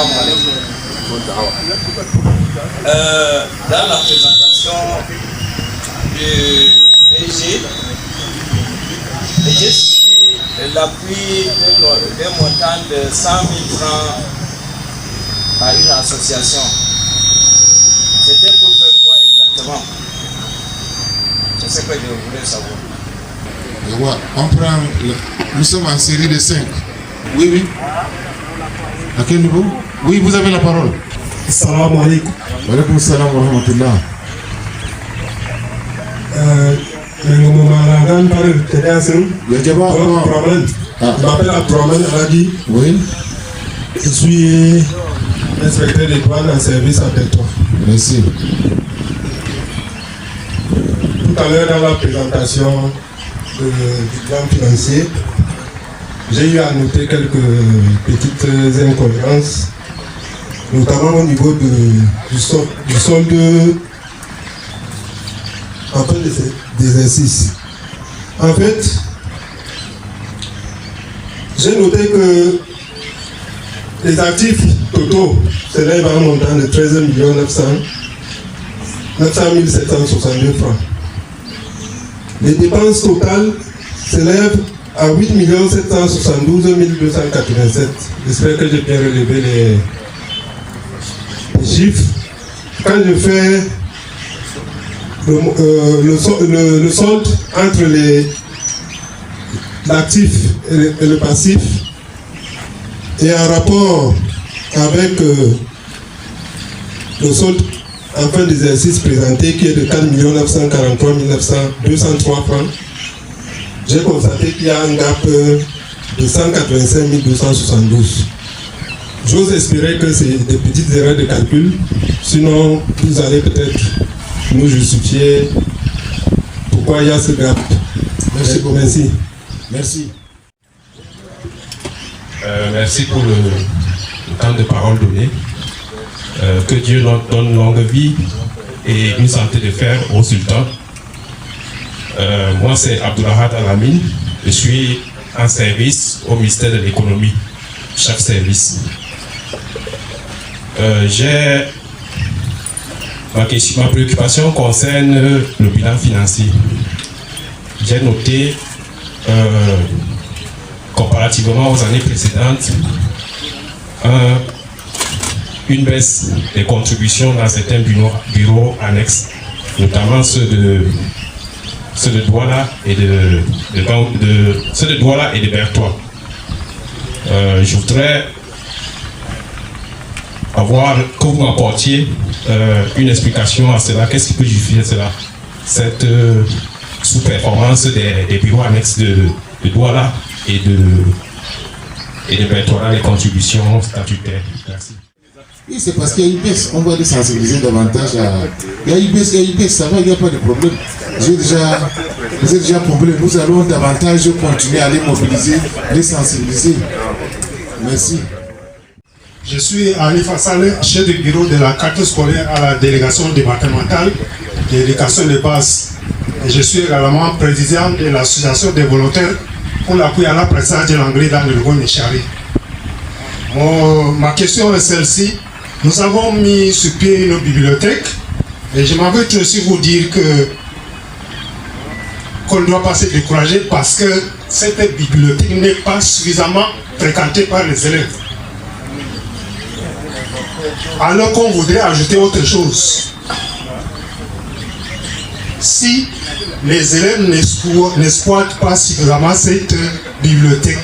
Salam alaikum. Dans la présentation du PG, j'ai suivi l'appui d'un montant de 100 000 francs à une association. C'était pour faire quoi exactement? C'est ce que je voulais savoir. On prend nous sommes en série de 5. Oui, oui. À quel niveau? Oui, vous avez la parole. Salam alaikum. Wa alaikum salam wa rahmatullah. Je m'appelle Abdourahmane Aladi. Oui. Je suis inspecteur des douanes en service avec toi. Merci. Tout à l'heure, dans la présentation du plan financier, j'ai eu à noter quelques petites incohérences, notamment au niveau du solde en fin d'exercice. En fait, j'ai noté que les actifs totaux s'élèvent à un montant de 13 762 francs. Les dépenses totales s'élèvent à 8 772 287. J'espère que j'ai bien relevé les chiffres. Quand je fais le solde entre l'actif et le passif, et en rapport avec le solde en fin d'exercice présenté qui est de 4 943 203 francs, j'ai constaté qu'il y a un gap de 185 272. J'ose espérer que c'est des petites erreurs de calcul, sinon vous allez peut-être nous justifier pourquoi il y a ce gap. Merci beaucoup. Merci. Merci. Merci pour le temps de parole donné. Que Dieu donne longue vie et une santé de fer au sultan. Moi, c'est Abdoulahad Alamine. Je suis en service au ministère de l'économie, chef service. Ma préoccupation concerne le bilan financier. J'ai noté, comparativement aux années précédentes, une baisse des contributions dans certains bureaux annexes, notamment ceux de Douala et ceux de Douala et de Bertois. Je voudrais avoir que vous m'apportiez une explication à cela. Qu'est-ce qui peut justifier cela? Cette sous-performance des bureaux annexes de Douala et de Bertois, les contributions statutaires. Merci. Oui, c'est parce qu'il y a une baisse. On va les sensibiliser davantage à... Il y a une baisse, ça va, il n'y a pas de problème. Vous êtes déjà compris. Nous allons davantage continuer à les mobiliser, les sensibiliser. Merci. Je suis Alif Hassan, chef de bureau de la carte scolaire à la délégation départementale d'éducation de base. Et je suis également président de l'association des volontaires pour l'appui à l'apprentissage de l'anglais dans le Rwanda-Chari. Ma question est celle-ci. Nous avons mis sur pied une bibliothèque et je m'avais aussi vous dire qu'on ne doit pas se décourager parce que cette bibliothèque n'est pas suffisamment fréquentée par les élèves. Alors qu'on voudrait ajouter autre chose. Si les élèves n'exploitent pas suffisamment cette bibliothèque,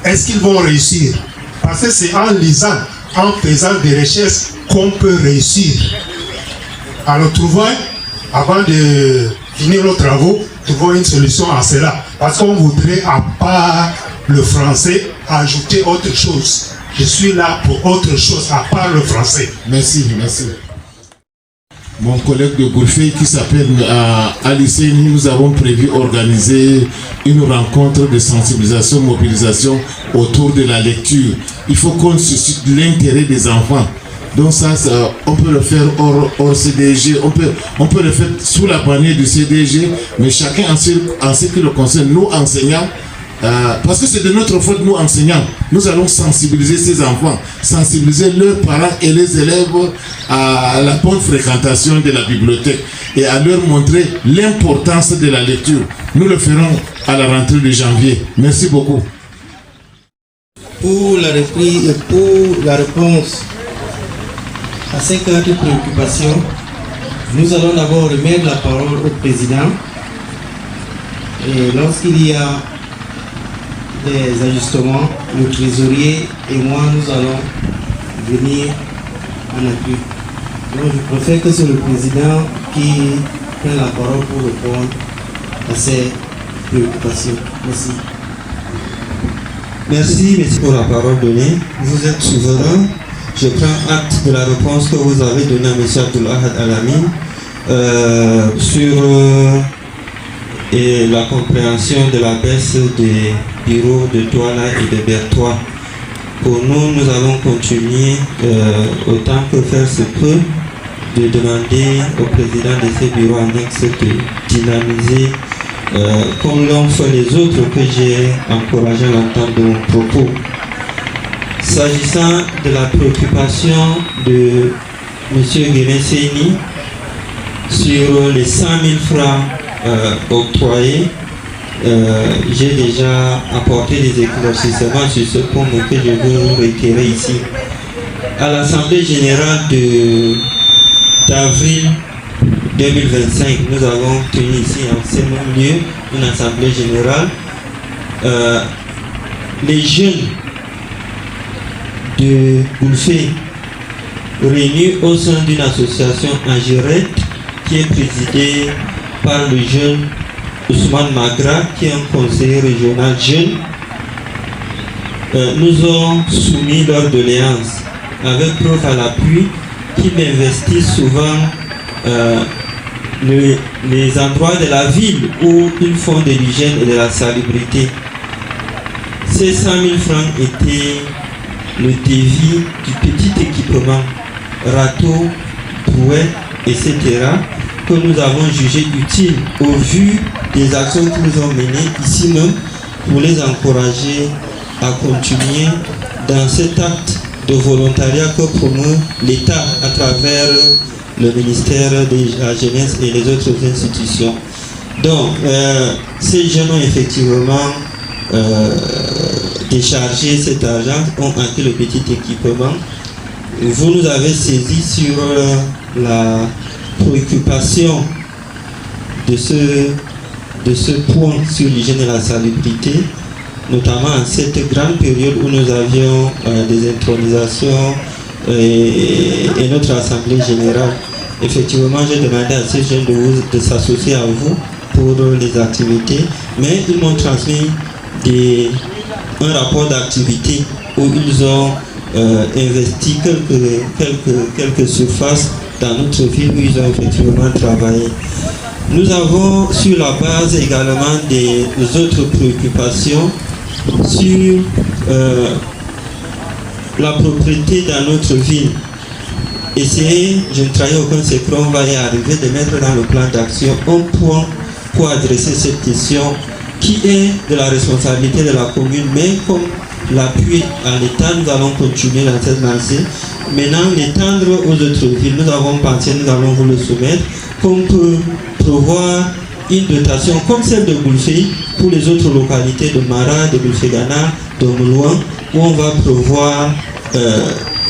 est-ce qu'ils vont réussir? Parce que c'est en lisant, en faisant des recherches qu'on peut réussir. Alors trouvons, avant de finir nos travaux, trouvons une solution à cela. Parce qu'on voudrait, à part le français, ajouter autre chose. Je suis là pour autre chose, à part le français. Merci, merci. Mon collègue de Gourfey qui s'appelle Alice, nous avons prévu organiser une rencontre de sensibilisation, mobilisation autour de la lecture. Il faut qu'on suscite l'intérêt des enfants. Donc ça, on peut le faire hors CDG, on peut le faire sous la bannière du CDG, mais chacun en ce qui le concerne, nous enseignants, parce que c'est de notre faute, nous enseignants. Nous allons sensibiliser ces enfants, sensibiliser leurs parents et les élèves à la bonne fréquentation de la bibliothèque et à leur montrer l'importance de la lecture. Nous le ferons à la rentrée de janvier. Merci beaucoup. Pour la réponse à ces 4 préoccupations, nous allons d'abord remettre la parole au président. Et lorsqu'il y a des ajustements, le trésorier et moi, nous allons venir en appui. Donc je préfère que c'est le président qui prenne la parole pour répondre à ces préoccupations. Merci. Merci, merci pour la parole donnée. Vous êtes souverain. Je prends acte de la réponse que vous avez donnée à M. Abdulahad Alamin sur la compréhension de la baisse des bureaux de Douala et de Bertois. Pour nous, nous allons continuer autant que faire se peut de demander au président de ces bureaux annexes de dynamiser comme l'ont fait les autres que j'ai encouragé à l'entendre de mon propos. S'agissant de la préoccupation de M. Guémé-Séni sur les 100 000 francs octroyés, j'ai déjà apporté des éclaircissements sur ce point que je veux réitérer ici. À l'Assemblée générale d'avril 2025, nous avons tenu ici en ce même lieu une assemblée générale. Les jeunes de Goulfé réunis au sein d'une association Angérette qui est présidée par le jeune Ousmane Magra, qui est un conseiller régional jeune, nous ont soumis leur doléance avec preuve à l'appui qui m'investissent souvent les endroits de la ville où ils font de l'hygiène et de la salubrité. Ces 100 000 francs étaient le dévis du petit équipement, râteau, brouette, etc., que nous avons jugé utile au vu des actions qu'ils ont menées ici même pour les encourager à continuer dans cet acte de volontariat que promeut l'État à travers le ministère de la Jeunesse et les autres institutions. Donc, ces jeunes ont effectivement déchargé cet argent, ont acquis le petit équipement. Vous nous avez saisi sur la préoccupation de ce point sur l'hygiène et la salubrité, notamment en cette grande période où nous avions des intronisations et notre assemblée générale. Effectivement, j'ai demandé à ces jeunes de s'associer à vous pour les activités, mais ils m'ont transmis un rapport d'activité où ils ont investi quelques surfaces dans notre ville où ils ont effectivement travaillé. Nous avons, sur la base également des autres préoccupations, sur la propriété dans notre ville. Essayer, je ne trahis aucun secret, on va y arriver, de mettre dans le plan d'action un point pour adresser cette question qui est de la responsabilité de la commune, mais comme l'appui à l'État, nous allons continuer dans cette lancée. Maintenant, l'étendre aux autres villes, nous avons pensé, nous allons vous le soumettre, qu'on peut prévoir une dotation comme celle de Goulfé pour les autres localités de Mara, de Goulfé-Gana, de Moulouan, où on va prévoir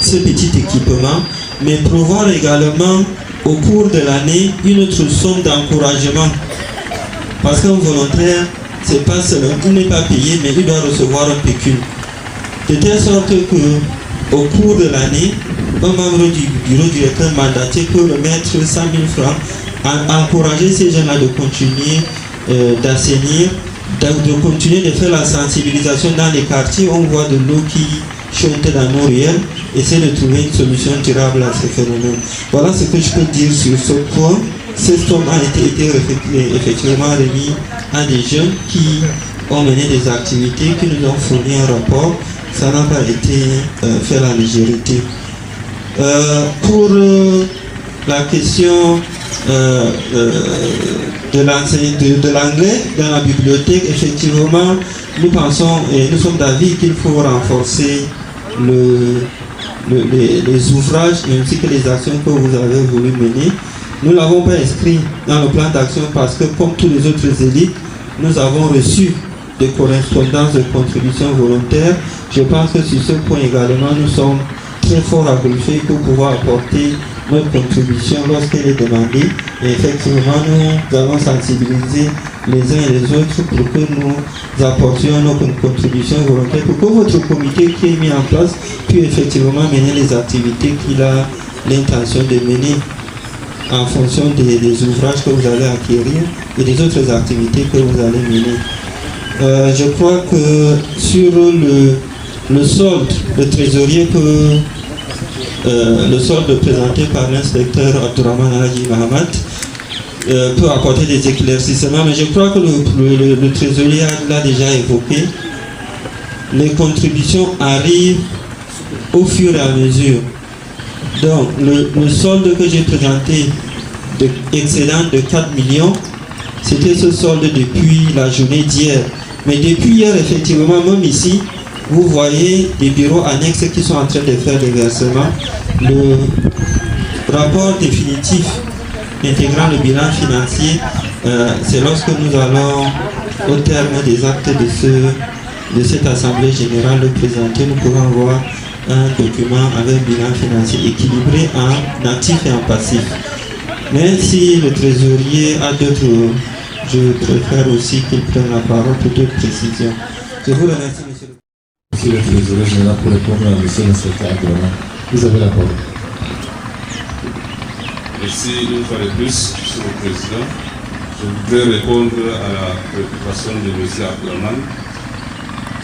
ce petit équipement, mais prévoir également au cours de l'année une autre somme d'encouragement. Parce qu'un volontaire, c'est pas seulement, il n'est pas payé, mais il doit recevoir un pécule. De telle sorte que, au cours de l'année, un membre du bureau directeur mandaté peut remettre 100 000 francs, encourager ces gens-là de continuer d'assainir, de continuer de faire la sensibilisation dans les quartiers. On voit de l'eau qui chante dans nos ruelles, essayer de trouver une solution durable à ce phénomène. Voilà ce que je peux dire sur ce point. Cette somme a été effectivement remis à des jeunes qui ont mené des activités, qui nous ont fourni un rapport. Ça n'a pas été fait à la légèreté. Pour la question de l'anglais dans la bibliothèque. Effectivement, nous pensons et nous sommes d'avis qu'il faut renforcer les ouvrages ainsi que les actions que vous avez voulu mener. Nous ne l'avons pas inscrit dans le plan d'action parce que, comme tous les autres élites, nous avons reçu des correspondances de contributions volontaires. Je pense que sur ce point également, nous sommes très forts à Golfey pour pouvoir apporter notre contribution lorsqu'elle est demandée. Et effectivement, nous allons sensibiliser les uns et les autres pour que nous apportions nos contributions volontaires, pour que votre comité qui est mis en place puisse effectivement mener les activités qu'il a l'intention de mener en fonction des ouvrages que vous allez acquérir et des autres activités que vous allez mener. Je crois que sur le solde de trésorier le solde présenté par l'inspecteur Abdourahmane Aladji Mahamat peut apporter des éclaircissements, mais je crois que le trésorier l'a déjà évoqué. Les contributions arrivent au fur et à mesure. Donc, le solde que j'ai présenté excédent de 4 millions, c'était ce solde depuis la journée d'hier. Mais depuis hier, effectivement, même ici, vous voyez des bureaux annexes qui sont en train de faire des versements. Le rapport définitif intégrant le bilan financier, c'est lorsque nous allons, au terme des actes de cette Assemblée Générale, le présenter, nous pourrons avoir un document avec un bilan financier équilibré en actif et en passif. Mais si le trésorier a d'autres, je préfère aussi qu'il prenne la parole pour d'autres précisions. Je vous remercie, monsieur. Monsieur le trésorier général, pour répondre à monsieur l'inspecteur Abdourahmane. Vous avez la parole. Merci une fois de plus, monsieur le président. Je voudrais répondre à la préoccupation de monsieur Abdourahmane.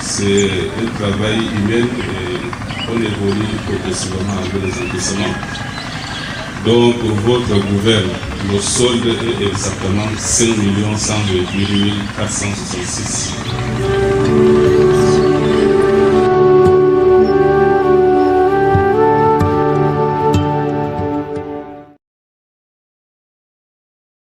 C'est un travail humain et on évolue progressivement avec les investissements. Donc, pour votre gouvernement, le solde est exactement 5 128 466.